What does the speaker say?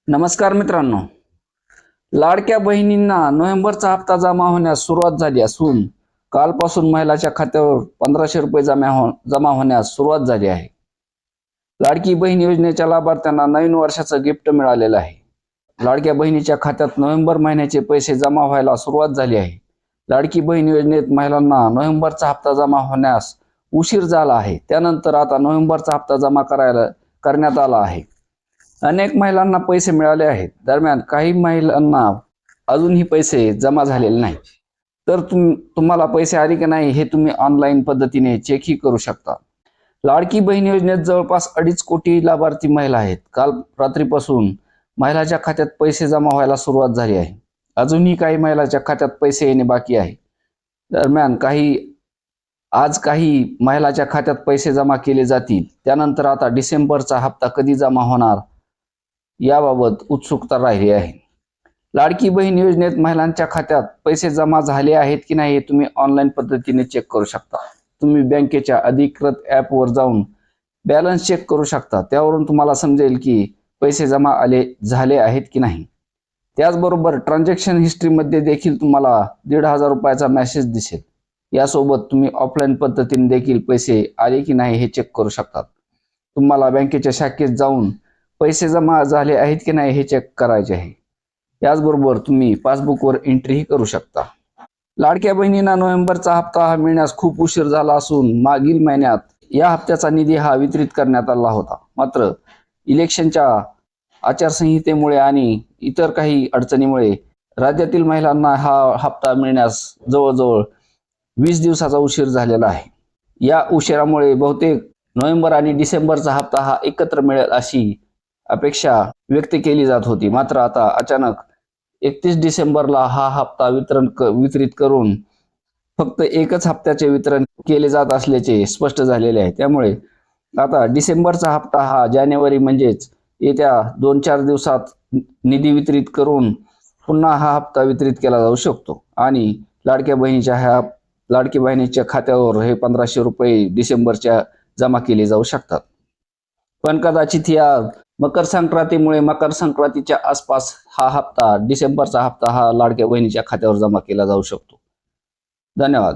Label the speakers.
Speaker 1: नमस्कार मित्रांनो, लाडक्या बहिणींना नोव्हेंबरचा हप्ता जमा होण्यास सुरुवात झाली असून कालपासून महिलाच्या खात्यावर 1500 रुपये जमा होण्यास सुरुवात झाली आहे. लाडकी बहीण योजनेच्या लाभार्थ्यांना नवीन वर्षाचं गिफ्ट मिळालेलं आहे. लाडक्या बहिणीच्या खात्यात नोव्हेंबर महिन्याचे पैसे जमा व्हायला सुरुवात झाली आहे. लाडकी बहीण योजनेत महिलांना नोव्हेंबरचा हप्ता जमा होण्यास उशीर झाला आहे. त्यानंतर आता नोव्हेंबरचा हप्ता जमा करण्यात आला आहे. अनेक महिलांना पैसे मिळाले आहेत. दरम्यान काही महिलांना अजूनही पैसे जमा झालेले नाही. तर तुम्हाला पैसे आले की नाही हे तुम्ही ऑनलाईन पद्धतीने चेकही करू शकता. लाडकी बहीण योजनेत जवळपास 2.5 कोटी लाभार्थी महिला आहेत. काल रात्रीपासून महिलाच्या खात्यात पैसे जमा व्हायला सुरुवात झाली आहे. अजूनही काही महिलाच्या खात्यात पैसे येणे बाकी आहे. दरम्यान आज काही महिलाच्या खात्यात पैसे जमा केले जातील. त्यानंतर आता डिसेंबरचा हप्ता कधी जमा होणार याबाबत उत्सुकता राहिली आहे. लाडकी बहीण योजनेत महिलांच्या खात्यात पैसे जमा झाले आहेत की नाही हे तुम्ही ऑनलाईन पद्धतीने चेक करू शकता. तुम्ही बँकेच्या अधिकृत ॲपवर जाऊन बॅलन्स चेक करू शकता. त्यावरून तुम्हाला समजेल की पैसे जमा झाले आहेत की नाही. त्याचबरोबर ट्रान्झॅक्शन हिस्ट्रीमध्ये देखील तुम्हाला 1,500 रुपयाचा मेसेज दिसेल. यासोबत तुम्ही ऑफलाईन पद्धतीने देखील पैसे आले की नाही हे चेक करू शकता. तुम्हाला बँकेच्या शाखेत जाऊन पैसे जमा झाले आहेत की नाही हे चेक करायचे आहे. याचबरोबर तुम्ही पासबुकवर एंट्रीही करू शकता. लाडक्या बहिणींना नोव्हेंबरचा हप्ता मिळण्यास खूप उशीर झाला असून मागील महिन्यात या हप्त्याचा निधी वितरित करण्यात आला होता. मात्र इलेक्शनच्या आचारसंहितेमुळे आणि इतर काही अडचणीमुळे राज्यातील महिलांना हा हप्ता मिळण्यास जवळजवळ 20 दिवसाचा उशीर झालेला आहे. या उशिरामुळे बहुतेक नोव्हेंबर आणि डिसेंबरचा हप्ता एकत्र मिळेल अशी अपेक्षा व्यक्त केली जात होती. मात्र आता अचानक 31 डिसेंबरला हा हप्ता वितरित करून फक्त एकच हप्त्याचे वितरण केले जात असल्याचे स्पष्ट झालेले आहे. त्यामुळे आता डिसेंबरचा हप्ता जानेवारी म्हणजेच येत्या 2-4 दिवसात निधी वितरित करून पुन्हा हा हप्ता वितरित केला जाऊ शकतो आणि लाडक्या बहिणीच्या खात्यावर हे 1500 रुपये डिसेंबरच्या जमा केले जाऊ शकतात. पण कदाचित या मकर संक्रांतीच्या आसपास डिसेंबरचा हप्ता लाडक्या बहिणीच्या खात्यावर जमा केला जाऊ शकतो. धन्यवाद.